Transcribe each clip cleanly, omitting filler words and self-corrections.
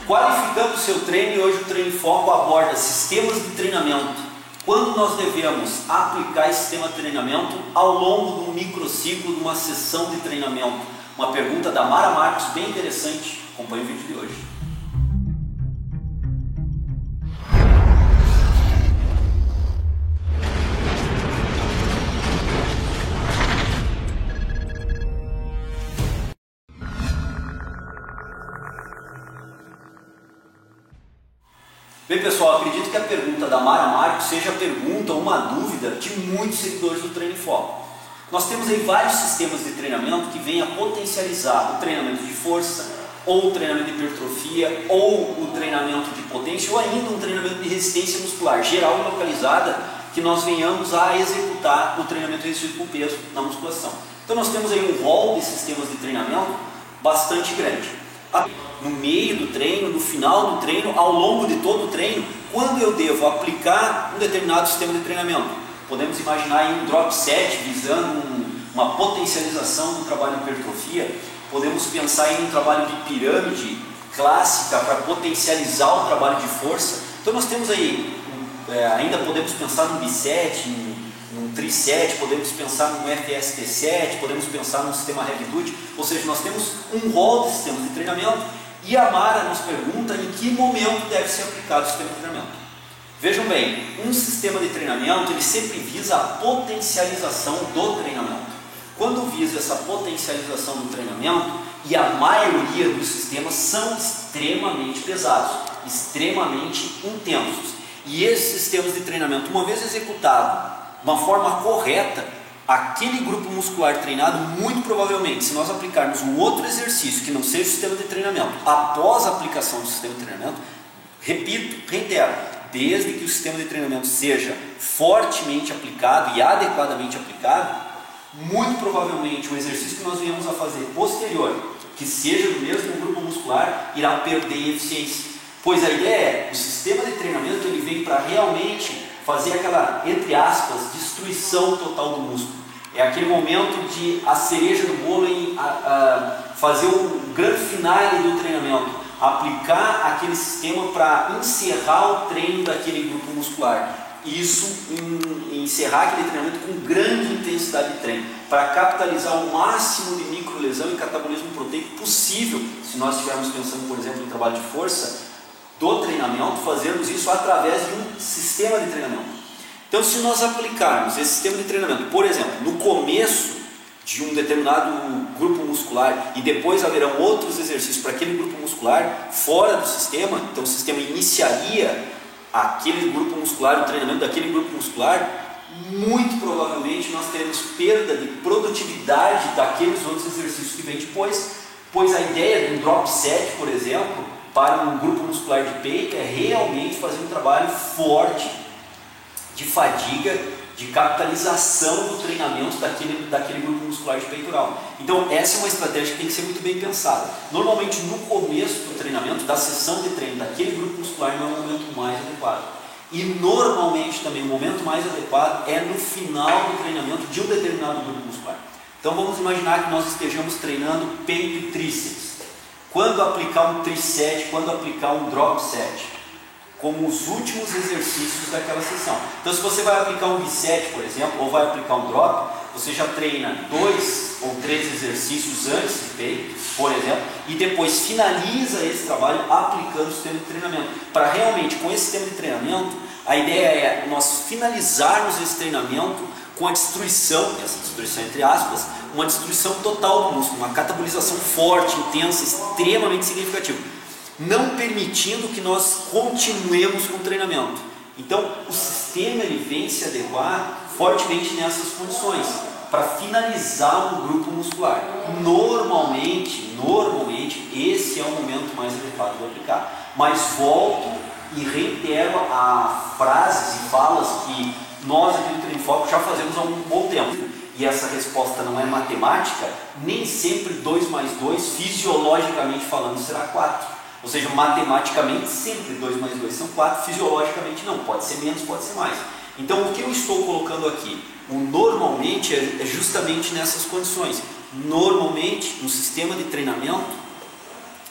Qualificando o seu treino, e hoje o Treino em Foco aborda sistemas de treinamento. Quando nós devemos aplicar esse sistema de treinamento ao longo de um microciclo, de uma sessão de treinamento? Uma pergunta da Mara Marcos, bem interessante. Acompanhe o vídeo de hoje. Bem pessoal, acredito que a pergunta da Mara Marcos seja a pergunta, uma dúvida de muitos seguidores do Treino em Foco. Nós temos aí vários sistemas de treinamento que vêm a potencializar o treinamento de força, ou o treinamento de hipertrofia, ou o treinamento de potência, ou ainda um treinamento de resistência muscular geral e localizada que nós venhamos a executar no treinamento de exercício com peso na musculação. Então nós temos aí um rol de sistemas de treinamento bastante grande. No meio do treino, no final do treino, ao longo de todo o treino, quando eu devo aplicar um determinado sistema de treinamento. Podemos imaginar aí um drop set visando uma potencialização do trabalho de hipertrofia. Podemos pensar em um trabalho de pirâmide clássica para potencializar o trabalho de força. Então nós temos aí, ainda podemos pensar num biset, num triset, podemos pensar num FST7, podemos pensar num sistema heavy duty. Ou seja, nós temos um rol de sistemas de treinamento. E a Mara nos pergunta em que momento deve ser aplicado o sistema de treinamento. Vejam bem, um sistema de treinamento ele sempre visa a potencialização do treinamento. Quando visa essa potencialização do treinamento, e a maioria dos sistemas são extremamente pesados, extremamente intensos. E esses sistemas de treinamento, uma vez executado de uma forma correta, aquele grupo muscular treinado, muito provavelmente, se nós aplicarmos um outro exercício que não seja o sistema de treinamento, após a aplicação do sistema de treinamento, repito, reitero, desde que o sistema de treinamento seja fortemente aplicado e adequadamente aplicado, muito provavelmente o exercício que nós venhamos a fazer posterior, que seja do mesmo grupo muscular, irá perder eficiência. Pois a ideia é, o sistema de treinamento ele vem para realmente fazer aquela, entre aspas, destruição total do músculo. É aquele momento de a cereja do bolo em fazer o grande finale do treinamento, aplicar aquele sistema para encerrar o treino daquele grupo muscular. Isso encerrar aquele treinamento com grande intensidade de treino, para capitalizar o máximo de microlesão e catabolismo proteico possível, se nós estivermos pensando, por exemplo, em trabalho de força, do treinamento, fazermos isso através de um sistema de treinamento. Então, se nós aplicarmos esse sistema de treinamento, por exemplo, no começo de um determinado grupo muscular e depois haverão outros exercícios para aquele grupo muscular fora do sistema, então o sistema iniciaria aquele grupo muscular, o treinamento daquele grupo muscular, muito provavelmente nós teremos perda de produtividade daqueles outros exercícios que vêm depois, pois a ideia de um drop set, por exemplo, para um grupo muscular de peito é realmente fazer um trabalho forte de fadiga, de capitalização do treinamento daquele grupo muscular de peitoral. Então essa é uma estratégia que tem que ser muito bem pensada. Normalmente no começo do treinamento, da sessão de treino daquele grupo muscular não é o momento mais adequado. E normalmente também o momento mais adequado é no final do treinamento de um determinado grupo muscular. Então vamos imaginar que nós estejamos treinando peito e tríceps. Quando aplicar um triset, quando aplicar um drop set, como os últimos exercícios daquela sessão. Então se você vai aplicar um biset, por exemplo, ou vai aplicar um drop, você já treina 2 ou 3 exercícios antes do peito, por exemplo, e depois finaliza esse trabalho aplicando o sistema de treinamento. Para realmente, com esse sistema de treinamento, a ideia é nós finalizarmos esse treinamento com a destruição, essa destruição entre aspas, uma destruição total do músculo, uma catabolização forte, intensa, extremamente significativa, não permitindo que nós continuemos com o treinamento. Então o sistema ele vem se adequar fortemente nessas condições, para finalizar um grupo muscular. Normalmente esse é o momento mais adequado de aplicar, mas volto e reitero a frases e falas que nós aqui no Treino em Foco já fazemos há um bom tempo. E essa resposta não é matemática, nem sempre 2 mais 2, fisiologicamente falando, será 4. Ou seja, matematicamente sempre 2 mais 2 são 4, fisiologicamente não, pode ser menos, pode ser mais. Então o que eu estou colocando aqui? O normalmente é justamente nessas condições. Normalmente, no sistema de treinamento,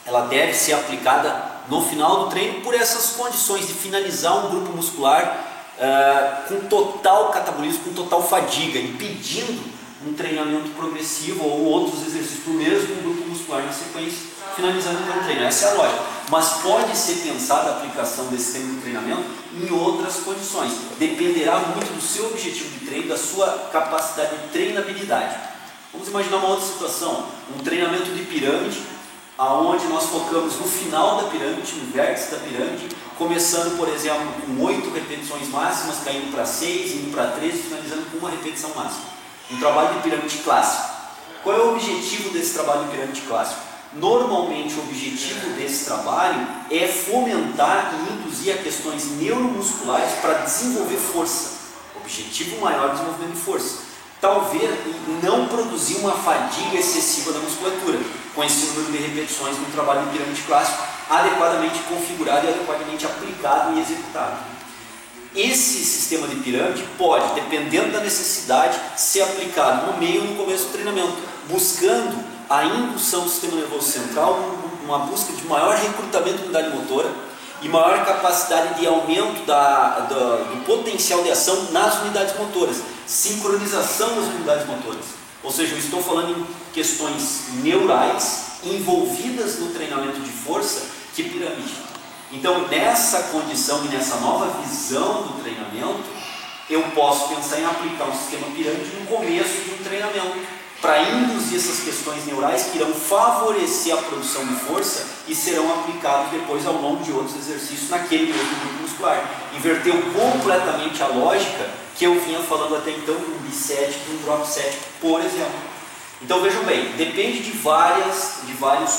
ela deve ser aplicada no final do treino por essas condições de finalizar um grupo muscular com total catabolismo, com total fadiga, impedindo um treinamento progressivo ou outros exercícios para o mesmo grupo muscular na sequência, finalizando então o treino. Essa é a lógica. Mas pode ser pensada a aplicação desse sistema de treinamento em outras condições. Dependerá muito do seu objetivo de treino, da sua capacidade de treinabilidade. Vamos imaginar uma outra situação, um treinamento de pirâmide, aonde nós focamos no final da pirâmide, no vértice da pirâmide, começando, por exemplo, com 8 repetições máximas, caindo para 6, indo para 13, finalizando com uma repetição máxima. Um trabalho de pirâmide clássico. Qual é o objetivo desse trabalho de pirâmide clássico? Normalmente o objetivo desse trabalho é fomentar e induzir a questões neuromusculares para desenvolver força. Objetivo maior, desenvolvimento de força. Talvez não produzir uma fadiga excessiva da musculatura, com esse número de repetições no trabalho de pirâmide clássico, adequadamente configurado e adequadamente aplicado e executado. Esse sistema de pirâmide pode, dependendo da necessidade, ser aplicado no meio ou no começo do treinamento, buscando a indução do sistema nervoso central, uma busca de maior recrutamento de unidade motora e maior capacidade de aumento do potencial de ação nas unidades motoras, sincronização das unidades motoras. Ou seja, eu estou falando em questões neurais envolvidas no treinamento de força que pirâmide. Então, nessa condição e nessa nova visão do treinamento, eu posso pensar em aplicar um sistema pirâmide no começo de um treinamento, para induzir essas questões neurais que irão favorecer a produção de força e serão aplicados depois ao longo de outros exercícios naquele mesmo grupo muscular. Inverteu completamente a lógica que eu vinha falando até então de um biset, de um drop set, por exemplo. Então vejam bem, depende de vários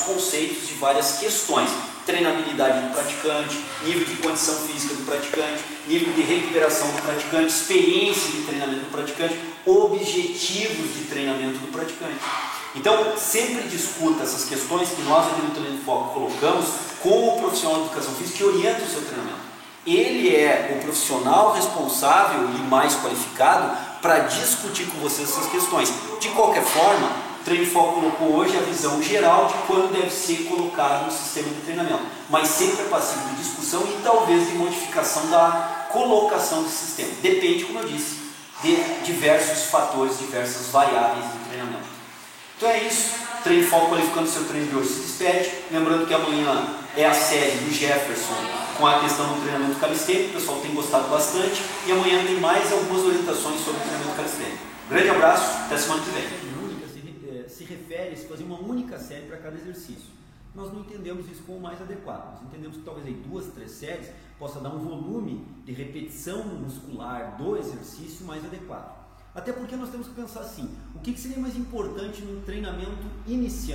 conceitos, de várias questões. Treinabilidade do praticante, nível de condição física do praticante, nível de recuperação do praticante, experiência de treinamento do praticante, objetivos de treinamento do praticante. Então, sempre discuta essas questões que nós aqui no Treino em Foco colocamos com o profissional de educação física que orienta o seu treinamento. Ele é o profissional responsável e mais qualificado para discutir com você essas questões. De qualquer forma, o Treino em Foco colocou hoje a visão geral de quando deve ser colocado no sistema de treinamento, mas sempre é passível de discussão e talvez de modificação da colocação do sistema. Depende, como eu disse, de diversos fatores, diversas variáveis de treinamento. Então é isso, Treino em Foco qualificando seu treino de hoje se despede. Lembrando que amanhã é a série do Jefferson com a questão do treinamento calistênico, o pessoal tem gostado bastante, e amanhã tem mais algumas orientações sobre o treinamento calistênico. Grande abraço, até semana que vem. Se refere a se fazer uma única série para cada exercício. Nós não entendemos isso como o mais adequado. Nós entendemos que talvez aí 2, 3 séries possa dar um volume de repetição muscular do exercício mais adequado. Até porque nós temos que pensar assim, o que seria mais importante no treinamento iniciante?